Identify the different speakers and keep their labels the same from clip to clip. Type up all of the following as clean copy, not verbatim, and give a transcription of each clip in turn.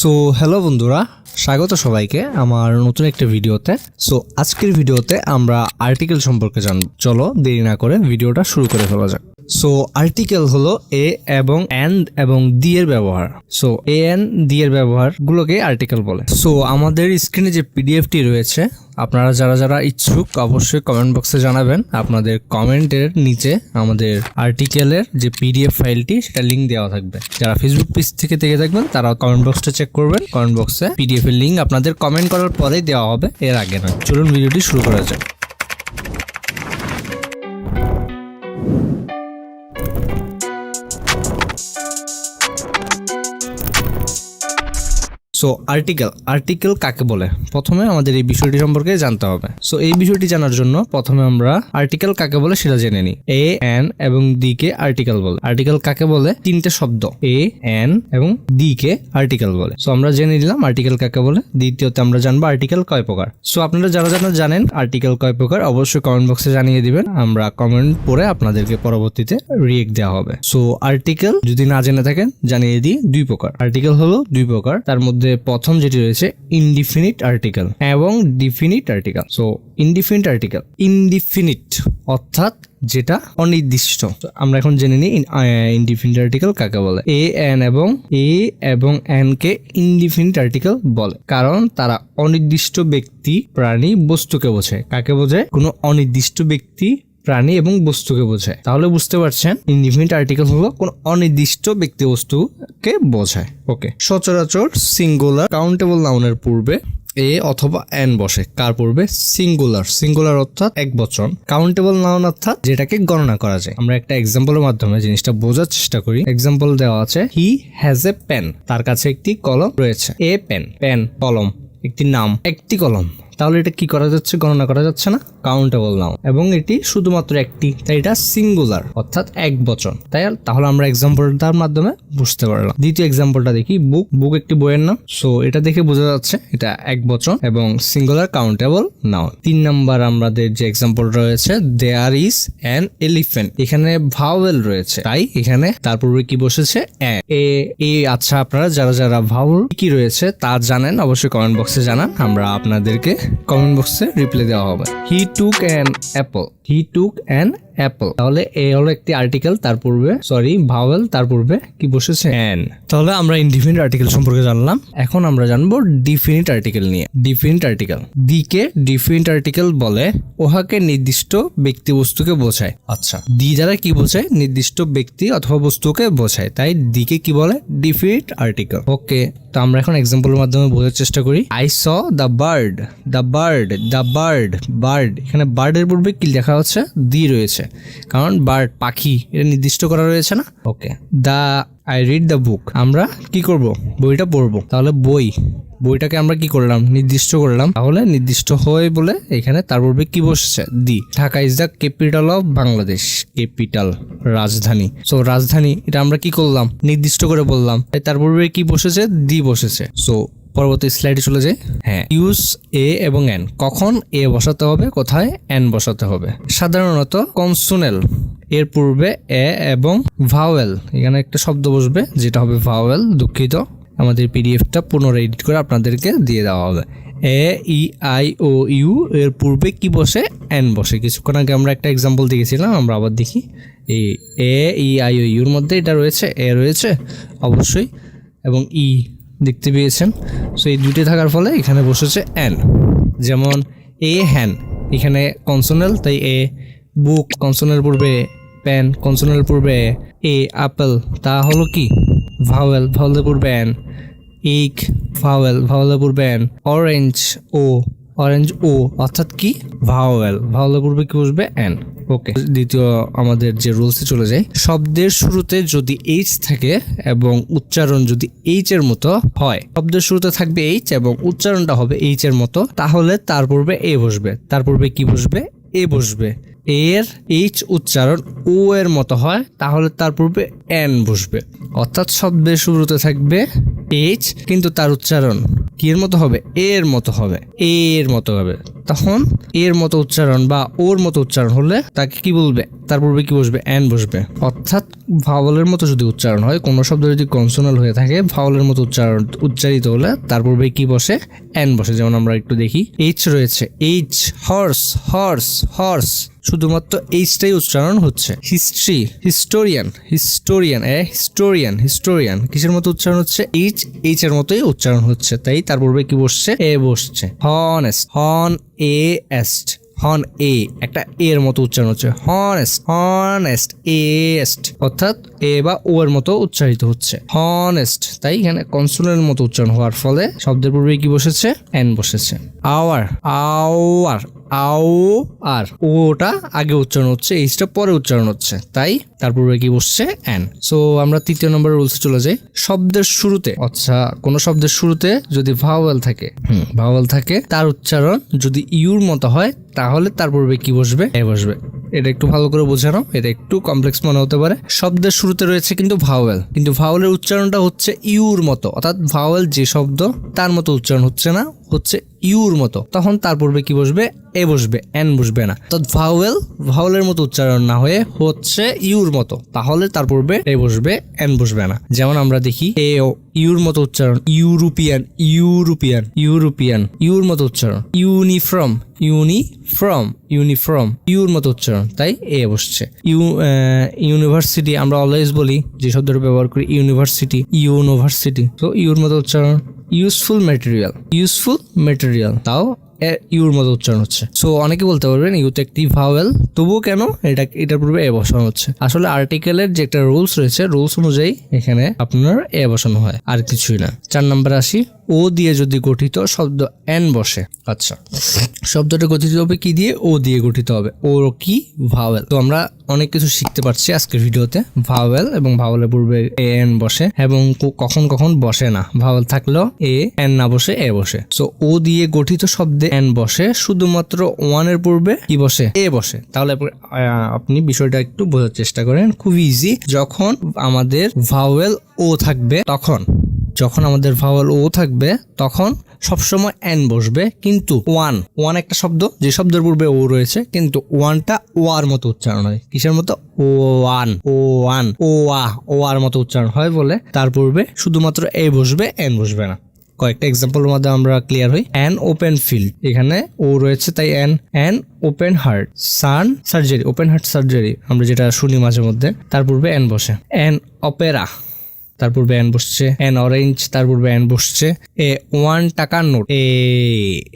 Speaker 1: So hello বন্ধুরা, স্বাগত সবাইকে আমার নতুন একটা ভিডিওতে। সো আজকের ভিডিওতে আমরা আর্টিকেল সম্পর্কে জানব। চলো দেরি না করে ভিডিওটা শুরু করে ফেলা যাক। সো আর্টিকেল হলো এ এবং এন্ড এবং দি এর ব্যবহার। সো এ এন দি এর ব্যবহার গুলোকে আর্টিকেল বলে। সো আমাদের স্ক্রিনে যে পিডিএফটি রয়েছে, আপনারা যারা যারা ইচ্ছুক অবশ্যই কমেন্ট বক্সে জানাবেন। আপনাদের কমেন্টের নিচে আমাদের আর্টিকেলের যে পিডিএফ ফাইলটি সেটা লিঙ্ক দেওয়া থাকবে। যারা ফেসবুক পেজ থেকে দেখে থাকবেন তারা কমেন্ট বক্সটা চেক করবেন। কমেন্ট বক্সে পিডিএফ এর লিঙ্ক আপনাদের কমেন্ট করার পরেই দেওয়া হবে, এর আগে নয়। চলুন ভিডিওটি শুরু করা যাক। সো আর্টিকেল কাকে বলে, প্রথমে আমাদের এই বিষয়টি সম্পর্কে জানতে হবে। সো এই বিষয়টি জানার জন্য প্রথমে আমরা আর্টিকেল কাকে বলে সেটা জেনে নিই। এ এন এবং দি কে আর্টিকেল বলে। আর্টিকেল কাকে বলে? তিনটে শব্দ এ এন এবং দি কে আর্টিকেল বলে। সো আমরা জেনে নিলাম আর্টিকেল কাকে বলে। দ্বিতীয়তে আমরা জানবো আর্টিকেল কয় প্রকার। সো আপনারা যারা যারা জানেন আর্টিকেল কয় প্রকার অবশ্যই কমেন্ট বক্সে জানিয়ে দিবেন। আমরা কমেন্ট পড়ে আপনাদেরকে পরবর্তীতে রিয়েক্ট দেওয়া হবে। সো আর্টিকেল যদি না জেনে থাকেন জানিয়ে দিই, দুই প্রকার। আর্টিকেল হলো দুই প্রকার। তার মধ্যে প্রথম যেটি রয়েছে ইনডিফিনিট আর্টিকেল এবং ডিফিনিট আর্টিকেল। সো ইনডিফিনিট অর্থাৎ যেটা অনির্দিষ্ট। আমরা এখন জেনে নিই ইনডিফিনিট আর্টিকেল কাকে বলে। এ এবং এন কে ইনডিফিনিট আর্টিকেল বলে, কারণ তারা অনির্দিষ্ট ব্যক্তি, প্রাণী, বস্তুকে বোঝায়। কাকে বোঝায়? কোনো অনির্দিষ্ট ব্যক্তি, প্রাণী এবং বস্তুকে বোঝায়। তাহলে বুঝতে পারছেন ইনডিফিনিট আর্টিকেল হলো কোন অনির্দিষ্ট ব্যক্তি বস্তুকে বোঝায়। ওকে। সচরাচর সিঙ্গুলার কাউন্টেবল নাউনের পূর্বে এ অথবা এন বসে। কার পূর্বে? সিঙ্গুলার অর্থাৎ এক বচন। কাউন্টেবল নাউন অর্থাৎ যেটাকে গণনা করা যায়। আমরা একটা এক্সাম্পলের মাধ্যমে জিনিসটা বোঝার চেষ্টা করি। এক্সাম্পল দেওয়া আছে, হি হ্যাজ এ পেন। তার কাছে একটি কলম রয়েছে। এ পেন কলম, একটি নাম, একটি কলম। তাহলে এটা কি করা যাচ্ছে? গণনা করা যাচ্ছে না? Countable noun. এবং এটি শুধুমাত্র একটি, তাই এটা সিঙ্গুলার অর্থাৎ এক বচন। তাহলে আমরা এক্সাম্পলটার মাধ্যমে বুঝতে পারলাম। দ্বিতীয় এক্সাম্পলটা দেখি, বুক একটি বইয়ের নাম। সো এটা দেখে বোঝা যাচ্ছে এটা এক বচন এবং সিঙ্গুলার কাউন্টেবল নাউন। 3 নাম্বার আমাদের যে এক্সাম্পল রয়েছে, দেয়ার ইজ অ্যান এলিফ্যান্ট। এখানে ভাওয়েল রয়েছে, তাই এখানে তার পূর্বে কি বসেছে? এ। আচ্ছা, আপনারা যারা যারা ভাওয়েল কি রয়েছে তা জানেন অবশ্যই কমেন্ট বক্সে জানান। আমরা আপনাদেরকে কমেন্ট বক্সে রিপ্লাই দেওয়া হবে। হি টুক অ্যান অ্যাপল। তাহলে এ হলো একটি আর্টিকেল, তার পূর্বে ভাওয়েল, তার পূর্বে কি বসেছে? অ্যান। তাহলে আমরা ইনডিফিনিট আর্টিকেল সম্পর্কে জানলাম। এখন আমরা জানবো ডিফিনিট আর্টিকেল নিয়ে। ডিফিনিট আর্টিকেল দিকে ডিফিনিট আর্টিকেল বলে উহাকে নির্দিষ্ট ব্যক্তি বস্তুকে বোঝায়। আচ্ছা, দি দ্বারা কি বোঝায়? নির্দিষ্ট ব্যক্তি অথবা বস্তুকে বোঝায়, তাই দিকে কি বলে? Definite article. ওকে, তো আমরা এখন এক্সাম্পলের মাধ্যমে বোঝার চেষ্টা করি। I saw the bird. এখানে বার্ডের পূর্বে কি লেখা হচ্ছে? দি রয়েছে, কারণ বার্ড পাখি, এটা নির্দিষ্ট করা রয়েছে না? Okay. I read the book. আমরা কি করব? বইটা পড়বো। তাহলে বইটাকে আমরা কি করলাম? নির্দিষ্ট করলাম। তাহলে নির্দিষ্ট হয় বলে এখানে তার পূর্বে কি বসেছে? The. Dhaka is the capital of Bangladesh. Capital, রাজধানী। সো রাজধানী, এটা আমরা কি করলাম? নির্দিষ্ট করে বললাম, তার পূর্বে কি বসেছে? দি বসেছে। সো পরবর্তী স্লাইডে চলে যাই। হ্যাঁ, ইউজ এ এবং এন। কখন এ বসাতে হবে, কোথায় এন বসাতে হবে? সাধারণত কনসোনেল এর পূর্বে এ এবং ভাওয়েল, এখানে একটা শব্দ বসবে যেটা হবে ভাওয়েল। দুঃখিত, আমাদের পিডিএফটা পুনরায় এডিট করে আপনাদেরকে দিয়ে দেওয়া হবে। এ ই আই ও ইউ এর পূর্বে কি বসে? এন বসে। কিছুক্ষণ আগে আমরা একটা এক্সাম্পল দেখেছিলাম, আমরা আবার দেখি। এই এ ই আই ও ইউর মধ্যে এটা রয়েছে, এ রয়েছে অবশ্যই, এবং ই দেখতে পেয়েছেন। সো এই দুটি থাকার ফলে এখানে বসেছে এন। যেমন এ হ্যান, এখানে কনসোনেল, তাই এ। বুক, কনসোনেল পূর্বে। পেন, কনসোনেল পূর্বে এ। আপেল, তা হলো কি? ভাওয়েলের পূর্বে এন। ইক, ভাওয়েলের পূর্বে এন। অরেঞ্জ ও অর্থাৎ কি? ভাওয়েলের পূর্বে কি বসবে? এন। ওকে, দ্বিতীয় আমাদের যে রুলসে চলে যায়। শব্দের শুরুতে যদি এইচ থাকে এবং উচ্চারণ যদি এইচ এর মতো হয়, শব্দের শুরুতে থাকবে এইচ এবং উচ্চারণটা হবে এইচ এর মতো, তাহলে তার পূর্বে এ বসবে। তার পূর্বে কি বসবে? এ বসবে। এর এইচ উচ্চারণ ও এর মতো হয়, তাহলে তার পূর্বে এন বসবে। অর্থাৎ শব্দের শুরুতে থাকবে এইচ, কিন্তু তার উচ্চারণ কি এর মতো হবে? এর মতো হবে। তখন এর মতো উচ্চারণ বা ওর মতো উচ্চারণ হলে তাকে কি বলবে, তার পূর্বে কি বসবে, এন বসবে। অর্থাৎ ভাওয়ালের মতো যদি উচ্চারণ হয়, কোনো শব্দ যদি কনসোনাল হয়ে থাকে, ভাওয়ালের মতো উচ্চারিত হলে তার পূর্বে কি বসে, এন বসে। যেমন আমরা একটু দেখি, এইচ রয়েছে, এইচ, হর্স, হর্স, হর্স, শুধুমাত্র এইচটাই উচ্চারণ হচ্ছে। History, historian, historian, historian, historian, কিসের মতো উচ্চারণ হচ্ছে, এইচ, এইচ এর মতোই উচ্চারণ হচ্ছে, তাই তার পূর্বে কি বসছে, এ বসছে। হনেস্ট, হন এ এস্ট, হন এ, একটা এর মতো উচ্চারণ হচ্ছে, হনেস্ট, হনেস্ট, এস্ট, অর্থাৎ এ বা ও এর মতো উচ্চারিত হচ্ছে, হনেস্ট। তাই এখানে কনসোনেন্টের মতো উচ্চারণ হওয়ার ফলে শব্দের পূর্বে কি বসেছে, এন বসেছে। আওয়ার, আওয়ার, আও আর, ওটা আগে উচ্চারণ হচ্ছে, এইচটা পরে উচ্চারণ হচ্ছে, তাই তার পূর্বে কি বসছে, এন। সো আমরা তৃতীয় নম্বর রুলসে চলে যাই। শব্দের শুরুতে, আচ্ছা কোনো শব্দের শুরুতে যদি ভাওয়েল থাকে, ভাওয়েল থাকে, তার উচ্চারণ যদি ইউর মতো হয় তাহলে তার পূর্বে কি বসবে, এ বসবে। এটা একটু ভালো করে বোঝানো, এটা একটু কমপ্লেক্স মনে হতে পারে। শব্দের শুরুতে রয়েছে কিন্তু ভাওয়েল, কিন্তু ভাওয়েলের উচ্চারণটা হচ্ছে ইউর মতো, অর্থাৎ ভাওয়েল যে শব্দ তার মতো উচ্চারণ হচ্ছে না, হচ্ছে ইউর মতো, তখন তার পূর্বে কি বসবে, এ বসবে, এন বসবে না। তো ভাওয়েলের মতো উচ্চারণ না হয়ে হচ্ছে ইউর মতো, তাহলে তার পূর্বে এ বসবে, এন বসবে না। যেমন আমরা দেখি, এ ও ইউর মতো উচ্চারণ, ইউরোপিয়ান, ইউরোপিয়ান, ইউরোপিয়ান, ইউর মতো উচ্চারণ। ইউনিফর্ম, ইউনিফর্ম, ইউনিফর্ম, ইউর মতো উচ্চারণ, তাই এ বসছে। ইউনিভার্সিটি, আমরা অলওয়েজ বলি যে শব্দটা ব্যবহার করি, ইউনিভার্সিটি, ইউনিভার্সিটি, তো ইউর মতো উচ্চারণ। ইউজফুল ম্যাটেরিয়াল, ইউজফুল ম্যাটেরিয়াল, তাও ইউর মতো উচ্চারণ হচ্ছে। সো অনেকে বলতে পারবেন ইউতে একটি ভাওয়েল, তবুও কেন এটার পূর্বে এ বসানো হচ্ছে। আসলে আর্টিকেলের যে একটা রুলস রয়েছে, রুলস অনুযায়ী এখানে আপনার এ বসানো হয়, আর কিছুই না। 4 নম্বরে আসি, ও দিয়ে যদি গঠিত শব্দ এন বসে, আচ্ছা শব্দটা গঠিত হবে কি দিয়ে, ও দিয়ে গঠিত হবে। ও কি, ভাওয়েল। তো আমরা অনেক কিছু শিখতে পারছি আজকের ভিডিওতে। ভাওয়েল এবং ভাওয়েলের পূর্বে এ এন বসে এবং কখন কখন বসে না, ভাওয়েল থাকলেও এ এন না বসে, এ বসে। সো ও দিয়ে গঠিত শব্দে এন বসে, শুধুমাত্র ওয়ানের পূর্বে কি বসে, এ বসে। তাহলে আপনি বিষয়টা একটু বোঝার চেষ্টা করেন, খুব ইজি। যখন আমাদের ভাওয়েল ও থাকবে, যখন আমাদের ভাওয়েল ও থাকবে তখন সবসময় এন বসবে, কিন্তু ওয়ান একটা শব্দ, যে শব্দের পূর্বে ও রয়েছে, কিন্তু ওয়ানটা ওয়ার মতো উচ্চারণ হয়। কিসের মতো, ওয়ান, ওয়ান, ও আর মতো উচ্চারণ হয় বলে তার পূর্বে শুধুমাত্র এ বসবে, এন বসবে না। কয়েকটা এক্সাম্পলের মধ্যে আমরা ক্লিয়ার হই। অ্যান ওপেন ফিল্ড, এখানে ও রয়েছে তাই অ্যান ওপেন হার্ট, সান সার্জারি, ওপেন হার্ট সার্জারি আমরা যেটা শুনি মাঝে মধ্যে, তার পূর্বে এন বসে। অ্যান অপেরা, তার পূর্বে এন বসছে। অ্যান অরেঞ্জ, তার পূর্বে এন বসছে। এ 1 টাকার নোট,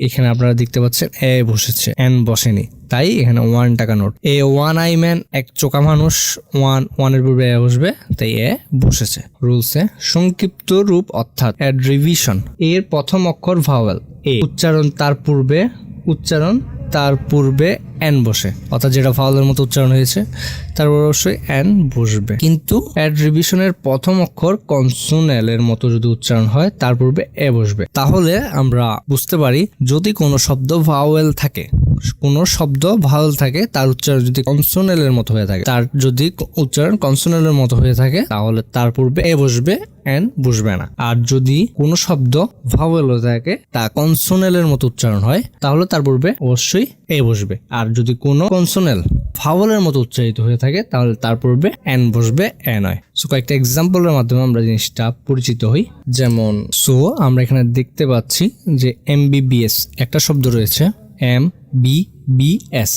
Speaker 1: এখানে আপনারা দেখতে পাচ্ছেন এ বসেছে, এন বসেনি, তাই এখানে 1 টাকা নোট। এ 1 আই ম্যান, এক চোখা মানুষ, ওয়ানের পূর্বে এ বসবে, তাই এ বসেছে। রুলসে সংক্ষিপ্ত রূপ অর্থাৎ অ্যাড্রিভিশন, এর প্রথম অক্ষর ভাওয়েল, এ উচ্চারণ তার পূর্বে এন বসে, অর্থাৎ যেটা ভাওয়েলের মতো উচ্চারণ হয়েছে তারপর অবশ্যই এন বসবে। কিন্তু অ্যাড্রিভিশনের প্রথম অক্ষর কনসোনেলের মতো যদি উচ্চারণ হয় তার পূর্বে এ বসবে। তাহলে আমরা বুঝতে পারি, যদি কোনো শব্দ ভাওয়েল থাকে, তার উচ্চারণ যদি কনসোনেলের মতো হয়ে থাকে, তাহলে তার পূর্বে এ বসবে, এন বসবে না। আর যদি কোনো শব্দ ভাওয়েল হয়ে থাকে, তা কনসোনেলের মতো উচ্চারণ হয়, তাহলে তার পূর্বে অবশ্যই এ বসবে। আর যদি কোনো কনসোনেল ভাওয়েলের মতো উচ্চারিত হয়ে থাকে, তাহলে তার পূর্বে এন বসবে, এ নয়। সো কয়েকটা এক্সাম্পলের মাধ্যমে আমরা জিনিসটা পরিচিত হই। যেমন আমরা এখানে দেখতে পাচ্ছি যে MBBS একটা শব্দ রয়েছে, MBBS,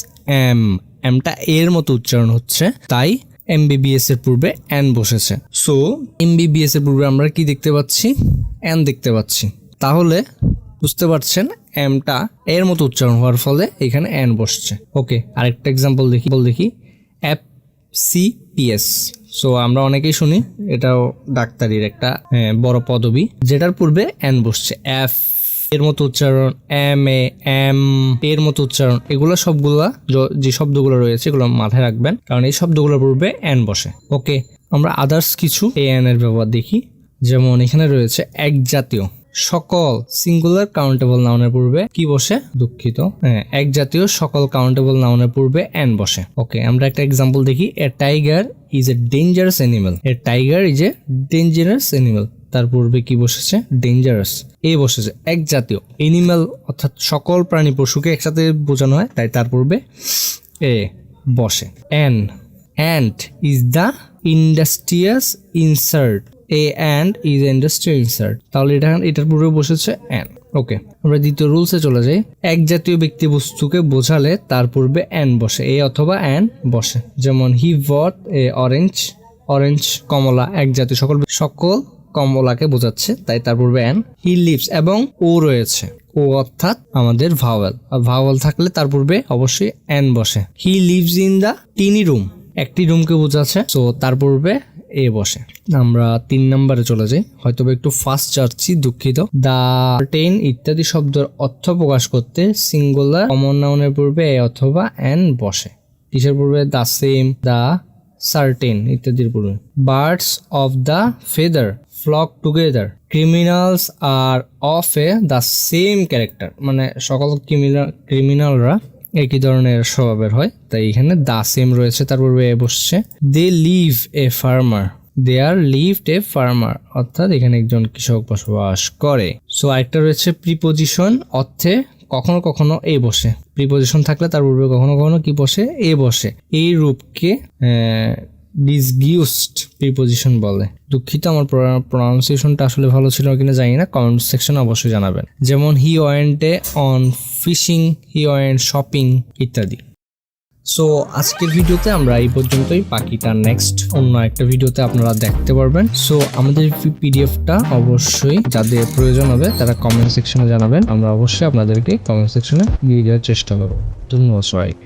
Speaker 1: এমটা এর মতো উচ্চারণ হচ্ছে, তাই MBBS এর পূর্বে এন বসেছে। সো MBBS এর পূর্বে আমরা কি দেখতে পাচ্ছি, এন দেখতে পাচ্ছি। তাহলে বুঝতে পারছেন এমটা এর মতো উচ্চারণ হওয়ার ফলে এখানে এন বসছে। ওকে, আরেকটা এক্সাম্পল দেখি, FCPS। সো আমরা অনেকেই শুনি, এটাও ডাক্তারির একটা বড় পদবি, যেটার পূর্বে এন বসছে। এফ এর মতো উচ্চারণ, এম এর মতো উচ্চারণ, এগুলো সবগুলা যে শব্দগুলো রয়েছে এগুলো মাথায় রাখবেন, কারণ এই শব্দগুলোর পূর্বে এন বসে। ওকে, আমরা আদার্স কিছু এন এর ব্যবহার দেখি। যেমন এখানে রয়েছে এক জাতীয়, সকল সিঙ্গুলার কাউন্টেবল নাউনের পূর্বে কি বসে, দুঃখিত, এক জাতীয় সকল কাউন্টেবল নাউনের পূর্বে এন বসে। ওকে, আমরা একটা এক্সাম্পল দেখি। A tiger is a dangerous animal, a tiger is a dangerous animal, তার পূর্বে কি বসেছে? ডেঞ্জারাস। এ বসেছে এক জাতীয়, এনিম্যাল অর্থাৎ সকল প্রাণী পশুকে একসাথে বোঝানো হয়, তাই তার পূর্বে এ বসে। Ant is the industrious insert. And is industrial insert, তাহলে এটার পূর্বে বসেছে অ্যান। ওকে, আমরা দ্বিতীয় রুলসে চলে যাই। এক জাতীয় ব্যক্তি বস্তুকে বোঝালে তার পূর্বে অ্যান বসে, এ অথবা অ্যান বসে। যেমন হি বট এ অরেঞ্জ কমলা, এক জাতীয় সকল কমলাকে বোঝাচ্ছে, তাই তার পূর্বে অ্যান। হি লিভস এবং ও রয়েছে, ও অর্থাৎ আমাদের ভাওয়েল, আর ভাওয়েল থাকলে তার পূর্বে অবশ্যই অ্যান বসে। He lives in the tiny room, একটি রুমকে বোঝাচ্ছে, তো তার পূর্বে এ বসে। আমরা 3 নম্বরে চলে যাই, হয়তো একটু ফাস্ট যাচ্ছি, দুঃখিত। দা টেন ইত্যাদি শব্দের অর্থ প্রকাশ করতে সিঙ্গুলার কমন নাউনের পূর্বে এ অথবা অ্যান বসে। কিসের পূর্বে? দা সেম, দা সার্টেন ইত্যাদির পূর্বে। Birds of the feather flock together, criminals are of a the same character, মানে সকল ক্রিমিনালরা একই ধরনের স্বভাবের হয়, তাই এখানে দা সেম রয়েছে, তার পূর্বে এ বসছে। They live a farmer, they are lived a farmer, অর্থাৎ এখানে একজন কৃষক বসবাস করে। সো আরেকটা রয়েছে প্রিপোজিশন, অর্থে কখনো কখনো এ বসে। প্রিপোজিশন থাকলে তার পূর্বে কখনো কখনো কি বসে? এ বসে। এই রূপকে ডিসগিউসড প্রিপোজিশন বলে। দুঃখিত, আমার প্রনাউন্সিয়েশনটা আসলে ভালো ছিল কিনা জানি না, কমেন্ট সেকশনে অবশ্যই জানাবেন। যেমন he went on fishing, he went shopping ইত্যাদি। সো আজকের ভিডিওতে আমরা এই পর্যন্তই, বাকিটা নেক্সট অন্য একটা ভিডিওতে আপনারা দেখতে পারবেন। সো আমাদের পিডিএফটা অবশ্যই যাদের প্রয়োজন হবে তারা কমেন্ট সেকশনে জানাবেন, আমরা অবশ্যই আপনাদেরকে কমেন্ট সেকশনে দিয়ে দেওয়ার চেষ্টা করব। ধন্যবাদ সবাইকে।